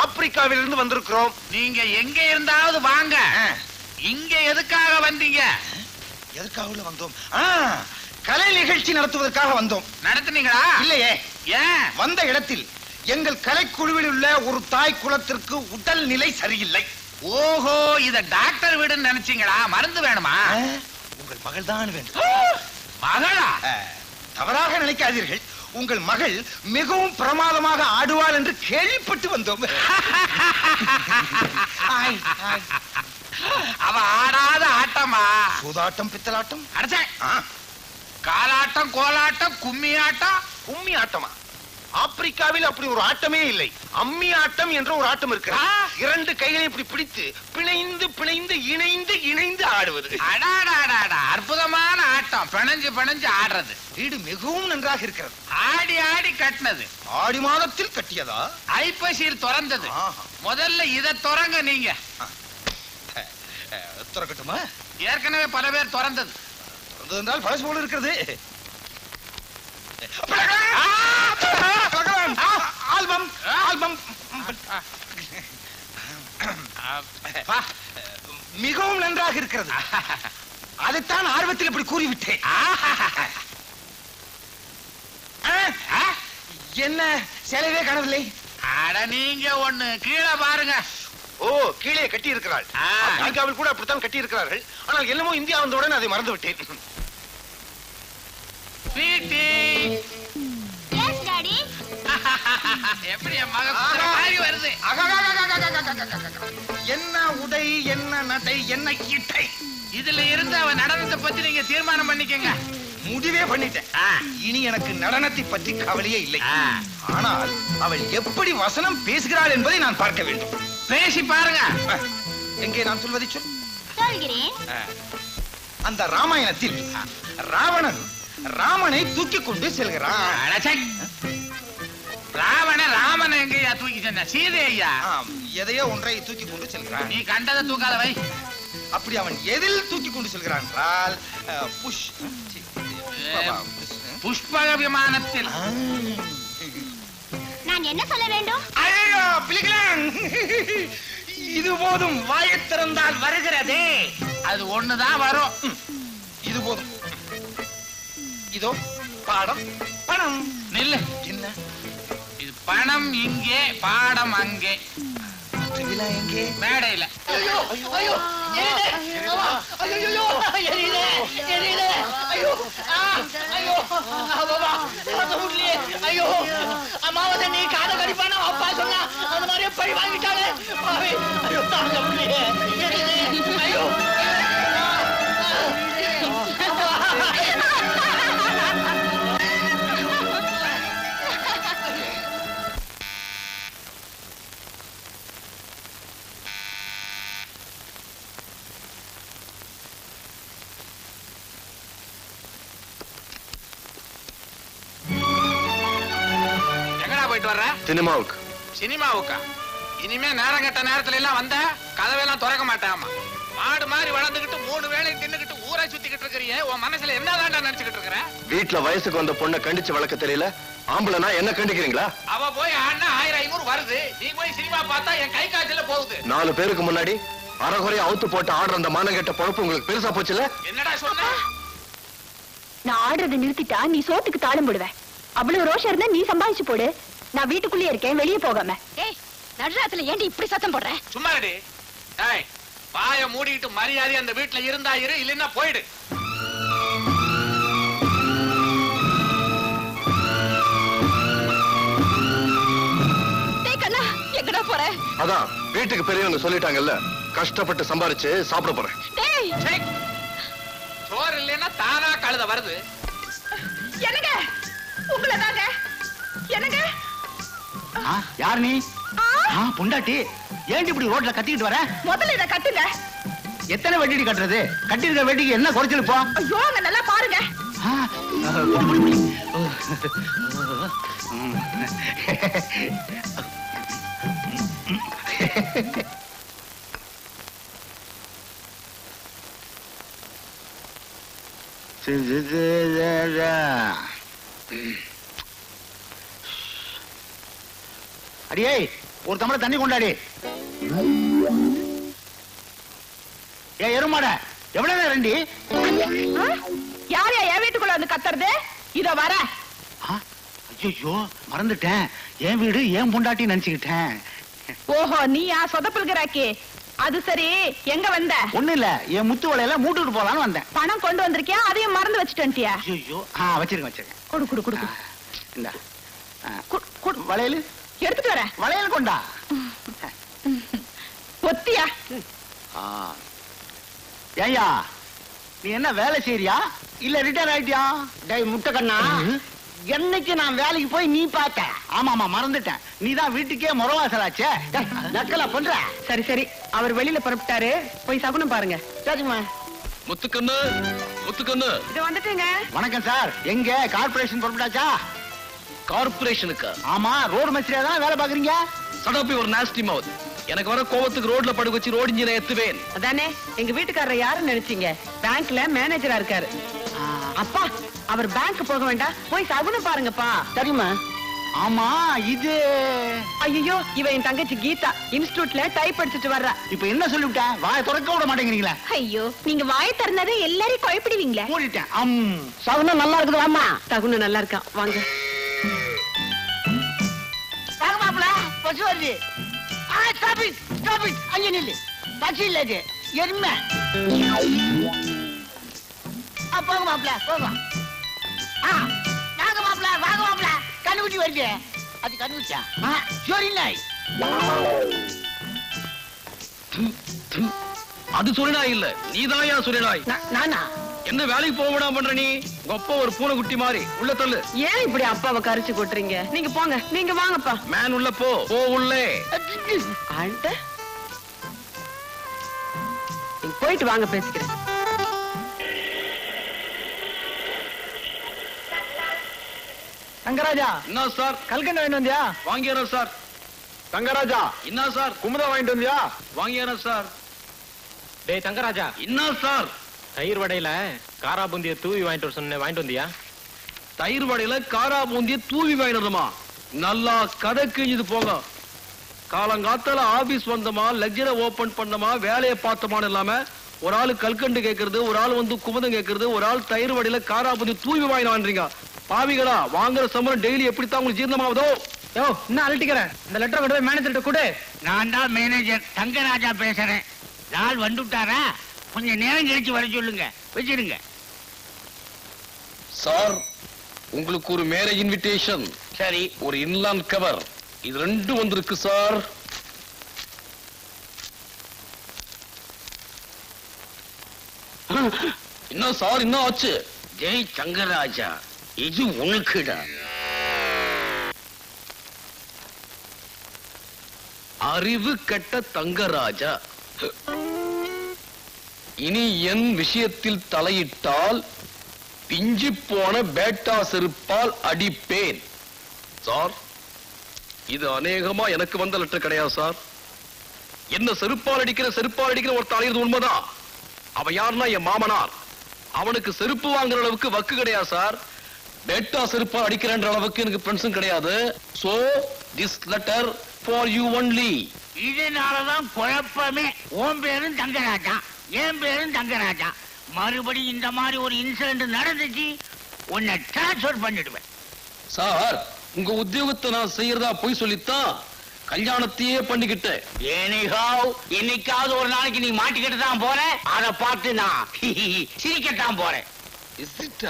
ஆப்பிரிக்காவிலிருந்து வந்திருக்கிறோம். நீங்க எங்க இருந்தாவது வாங்க. இங்க எதுக்காக வந்தீங்க? எதற்காக வந்தோம்? கலை நிகழ்ச்சி நடத்துவதற்காக வந்தோம். நடத்துனீங்களா? இல்லையே. ஏன்? வந்த இடத்தில் எங்கள் கலைக்குழுவில் உள்ள ஒரு தாய் குலத்திற்கு உடல் நிலை சரியில்லை. ஓஹோ, இத டாக்டர் வீடுன்னு நினைச்சீங்களா? மருந்து வேணுமா? உங்கள் மகள் தான் வேண்டும். மகளா? தவறாக நினைக்காதீர்கள். உங்கள் மகள் மிகவும் பிரமாதமாக ஆடுவாள் என்று கேள்விப்பட்டு வந்தோம். அவ ஆடாத ஆட்டமா? சூதாட்டம், பித்தலாட்டம், அடச்சே, காலாட்டம், கோலாட்டம், கும்மி ஆட்டம். கும்மி ஆட்டமா? ஆப்பிரிக்காவில் அப்படி ஒரு ஆட்டமே இல்லை. அம்மி ஆட்டம் என்ற ஒரு ஆட்டம் இருக்கிறது. இரண்டு கைகளை இப்படி பிடித்து பிணைந்து பிணைந்து இணைந்து இணைந்து ஆடுவது. அடாடாடாடா, அற்புதமான ஆட்டம். பிணைஞ்சு பிணைஞ்சு ஆடுறது. வீடு மிகவும் நன்றாக இருக்கிறது. ஆடி ஆடி கட்டினது. ஆடி மாதத்தில் கட்டியதா? ஐப்பசியில் திறந்தது. முதல்ல இத திறங்க நீங்க. திறக்கட்டுமா? ஏற்கனவே பல பேர் திறந்தது. திறந்தது என்றால் பழசு போல இருக்கிறது. ஆல்பம் ஆல்பம் மிகவும் நன்றாக இருக்கிறது. அதைத்தான் ஆர்வத்தில் இப்படி கூறிவிட்டேன். என்ன செலவே காணவில்லை? அட, நீங்க ஒண்ணு கீழே பாருங்க. ஓ, கீழே கட்டி இருக்கிறாள். அமெரிக்காவில் கூட அப்படித்தான் கட்டி இருக்கிறார்கள். ஆனால் என்னமோ இந்தியா வந்தவுடன் அதை மறந்து விட்டேன். எப்படி மகன் வருது? என்ன உடை, என்ன நடை, என்ன இட்டை. இதுல இருந்து அவன் நடனத்தை பத்தி நீங்க தீர்மானம் பண்ணிக்கங்க. முடிவே பண்ணிட்டேன். இனி எனக்கு நடனத்தை பற்றி கவலையே இல்லை. ஆனால் அவள் எப்படி வசனம் பேசுகிறாள் என்பதை நான் பார்க்க வேண்டும். பேசி பாருங்க. எங்கே நான் சொல்வதை சொல். சொல்கிறேன். அந்த ராமாயணத்தில் ராவணன் ராமனை தூக்கி கொண்டு செல்கிறான். ராமன் எங்கயா தூக்கி சென்ற? சீதையா? எதையோ ஒன்றை தூக்கி கொண்டு செல்கிறான். நீ கண்டதை தூக்காத வை. அப்படி அவன் எதில் தூக்கி கொண்டு செல்கிறான் என்றால் புஷ்பக விமானத்தில். நான் என்ன சொல்ல வேண்டும்? ஐயோ, பிலிகளான், இது போதும். வாயைத் திறந்தால் வருகிறதே. அது ஒண்ணுதான் வரும். இது போதும். இதோ பாடம், பணம். நில்லு. என்ன இது? பணம் இங்கே, பாடம் அங்கே. எங்கே? மேடையில. ஐயோ ஐயோ, ஐயோ, அம்மாவை நீ காத கடிப்பான அப்பா சொன்னா அந்த மாதிரியே பழி வாங்கிட்டாங்க. ஐயோ, தாங்க முடியல. ஐயோ, சினிமாவுக்கு. சினிமாவுக்கா? இனிமே நேரம் கட்ட நேரத்துல எல்லாம் வந்த கதவையெல்லாம் திறக்க மாட்டாமா. மாடு மாதிரி வளர்ந்துகிட்டு 3 வேளை தின்னுகிட்டு ஊரை சுத்திக்கிட்டு இருக்கிறியே, உன் மனசுல என்னதான்டா நினைச்சுக்கிட்டு இருக்கிற? வீட்டுல வயசுக்கு வந்த பொண்ணை கண்டிச்சு வளர்க்க தெரியல. ஆம்பளனா என்ன கண்டிக்கிறீங்களா? அவ போய் ஆனா 1500 வருது. நீ போய் சினிமா பார்த்தா என் கை காய்ச்சல போகுது. 4 பேருக்கு முன்னாடி அரைகுறையா அவுத்து போட்டு ஆடுற அந்த மானங்கெட்ட பொழப்பு உங்களுக்கு பெருசா போச்சுல? என்னடா சொன்ன? நான் ஆடுறதை நிறுத்திட்டா நீ சோத்துக்கு தாளம் போடுவேன். அவ்வளவு ரோஷம் இருந்தா நீ சம்பாதிச்சு போடு. நான் வீட்டுக்குள்ளே இருக்கேன், வெளியே போகாம. ஏய், நடுராத்துல ஏண்டி இப்படி சத்தம் போடுற? சும்மா இருடி. டேய், வாயை மூடிட்டு மரியாதை அந்த வீட்டுல இருந்தா இரு, இல்லன்னா போயிடு. டேய் கண்ணா, எங்கடா போற? அதான் வீட்டுக்கு பெரியவங்க சொல்லிட்டாங்கல்ல, கஷ்டப்பட்டு சம்பாரிச்சு சாப்பிட போறேன். டேய், சோறு இல்லைன்னா தானா கழுத வருது. என்னங்க? உங்களை தாங்க. என்னங்க? யார் நீ? பொண்டாட்டி. ஏன் இப்படி ரோட்ல கத்திக்கிட்டு வர? முதல்ல இத கட்டுங்க. எத்தனை வெட்டி கட்டுறது? கட்டிருக்க வெட்டிக்கு என்ன குறைச்சல் போ? ஐயோ, அங்க நல்லா பாருங்க. அடியே, ஒரு டம்ளர் தண்ணி கொண்டாடி. ஏ எருமாட, எவ்வளவு நேரம் ரெண்டி? யார் என் வீட்டுக்குள்ள வந்து கத்துறது? இதோ வர. ஐயோ மறந்துட்டேன், என் வீடு ஏன் பொண்டாட்டி நினைச்சுக்கிட்டேன். ஓஹோ, நீயா சொதப்புல்கிறாக்கி? அது சரி, எங்க வந்த? ஒண்ணு இல்ல, என் முத்து வளையல மூட்டுட்டு போலான்னு வந்தேன். பணம் கொண்டு வந்திருக்கியா? அதையும் மறந்து வச்சுட்டியா? ஐயோ வச்சிருக்கேன். கொடு கொடு கொடு. இந்த வளையல் எடுத்துட்டு வர. வளையல் கொண்டா. ஒத்தியா? ஏய்யா, நீ என்ன வேலை செய்யறியா இல்ல ரிட்டையர் ஆயிட்டியா? டேய் முட்டைக்கண்ணா, என்னைக்கு நான் வேலைக்கு போய் நீ பார்த்த? ஆமாமா மறந்துட்டேன், நீதான் வீட்டுக்கே முறவாசலாச்சே. நக்கலா பண்ற? சரி சரி, அவர் வெளியில புறப்பட்டாரு, போய் சகுனம் பாருங்க. சரிம்மா. முத்துக்கண்ணு, முத்துக்கண்ணு. இது வந்துட்டுங்க. வணக்கம் சார். எங்க கார்பரேஷன் புறப்பட்டாச்சா? கார்பரேஷனுக்கு? ஆமா, ரோடு மேஸ்திரியா தான் வேலை பாக்குறீங்க. சடப்பி ஒரு நாஸ்டி மவுத். எனக்கு வர கோவத்துக்கு ரோட்ல படுக்க வச்சு ரோடு இன்ஜினை ஏத்துவேன். அதானே, எங்க வீட்டுக்காரர் யாருன்னு நினைச்சீங்க? பேங்க்ல மேனேஜரா இருக்காரு. அப்பா, அவர் பேங்க் போக வேண்டாம், போய் சகுனம் பாருங்கப்பா. சரிம்மா. ஆமா, இது ஐயோ, இவ என் தங்கச்சி கீதா, இன்ஸ்டிடியூட்ல டைப் படிச்சுட்டு வர்றா. இப்ப என்ன சொல்லிவிட்டேன்? வாயை திறக்க விட மாட்டேங்கிறீங்களா? ஐயோ, நீங்க வாயை திறந்தாதே எல்லாரையும் குழப்பிடுவீங்களே. மூடிட்டேன். சகுனம் நல்லா இருக்குது வாமா. சகுனம் நல்லா இருக்கா, வாங்க. வாங்க மாப்பிள, பஸ் வருது. ஸ்டாப் இட், அங்க நில்லு. பஸ் இல்ல இது, எருமை. போங்க மாப்பிள, போங்க. வாங்க மாப்பிள, கண்ணுக்குட்டி வருது. அது கண்ணுக்குட்டியா? சரி நாய். அது சுரிநாய் இல்ல, நீதாயா சுரிநாய். நானா? என்ன வேலைக்கு போக விடாம பண்ற நீ? கொப்ப ஒரு பூனைக்குட்டி மாதிரி உள்ள தள்ளு. ஏன் இப்படி அப்பாவை கரிச்சு கொட்டுறீங்க? நீங்க போங்க, நீங்க வாங்கப்பா. மேன் உள்ள போ உள்ளே. ஆண்ட, நீங்க போயிட்டு வாங்க, பேசிக்கிறேன். தங்கராஜா, என்ன சார்? கல்கண்டு வாங்கிட்டு வந்தியா? வாங்கியாரா சார்? தங்கராஜா, என்ன சார்? குமுதா வாங்கிட்டு வந்தியா? வாங்கியாரா சார்? டேய் தங்கராஜா, என்ன சார்? தயிர் வடையில காரா பூந்திய தூவி வாங்கிட்டு வர சொன்ன, வாங்கிட்டு வந்தியா? தயிர் வடையில காரா பூந்திய தூவி வாங்கிடுமா? நல்லா கதை கிழிஞ்சது போக. காலங்காத்தால ஆபீஸ் வந்தமா, லெக்சரை ஓபன் பண்ணமா, வேலையை பார்த்தோமான்னு இல்லாம ஒரு ஆளு கல்கண்டு கேட்கறது, ஒரு ஆள் வந்து குமுதம் கேட்கறது, ஒரு ஆள் தயிர் வடையில காரா பூந்தி தூவி வாங்கினா பாவிகளா. வாங்குற சம்பளம் டெய்லி எப்படித்தான் உங்களுக்கு ஜீரணமாவதோ? யோ, என்ன அழட்டிக்கிறேன்? இந்த லெட்டரை கொண்டு போய் மேனேஜர்கிட்ட கொடு. நான் தான் மேனேஜர் தங்கராஜா பேசுறேன். நாள் வந்துட்டாரா? கொஞ்சம் நேரம் கழிச்சு வர சொல்லுங்க. வச்சிருங்க சார். உங்களுக்கு ஒரு மேரேஜ் இன்விடேஷன், சரி. ஒரு இன்லாண்ட் கவர், இது ரெண்டும் வந்திருக்கு சார். என்ன சார், என்ன ஆச்சு? ஜெய் தங்கராஜா, இது உனக்குடா. அறிவு கெட்ட தங்கராஜா, இனி என் விஷயத்தில் தலையிட்டால் பிஞ்சி போன பேட்டா செருப்பால் அடிப்பேன் சார். இது அநேகமா எனக்கு வந்த லெட்டர் கிடையாது சார். என்ன செருப்பால் அடிக்கிற ஒரு தலையிறது உண்மைதான். அவன் யாருன்னா என் மாமனார். அவனுக்கு செருப்பு வாங்குற அளவுக்கு வக்கு கிடையாது சார். பேட்டா செருப்பால் அடிக்கிறன்ற அளவுக்கு எனக்கு ஃப்ரெண்ட்ஸும் கிடையாது. So this letter for you only. இதனாலதான் குழப்பமே. உன் பேரும் தங்கராஜா, என் பேரும் தங்கராஜா. மறுபடி இந்த மாதிரி ஒரு இன்சிடென்ட் நடந்துச்சு, உன்னை டிரான்ஸ்பர் பண்ணிடுவேன் சார். உங்க உத்தியோகத்தை நான் செய்யறதா போய் சொல்லித்தான் கல்யாணத்தையே பண்ணிக்கிட்டேன். ஏனிஹாவ், இன்னைக்காவது ஒரு நாளைக்கு நீ மாட்டிக்கிட்டு தான் போற. அதை பார்த்து நான் சிரிக்கத்தான் போறேன். Is it?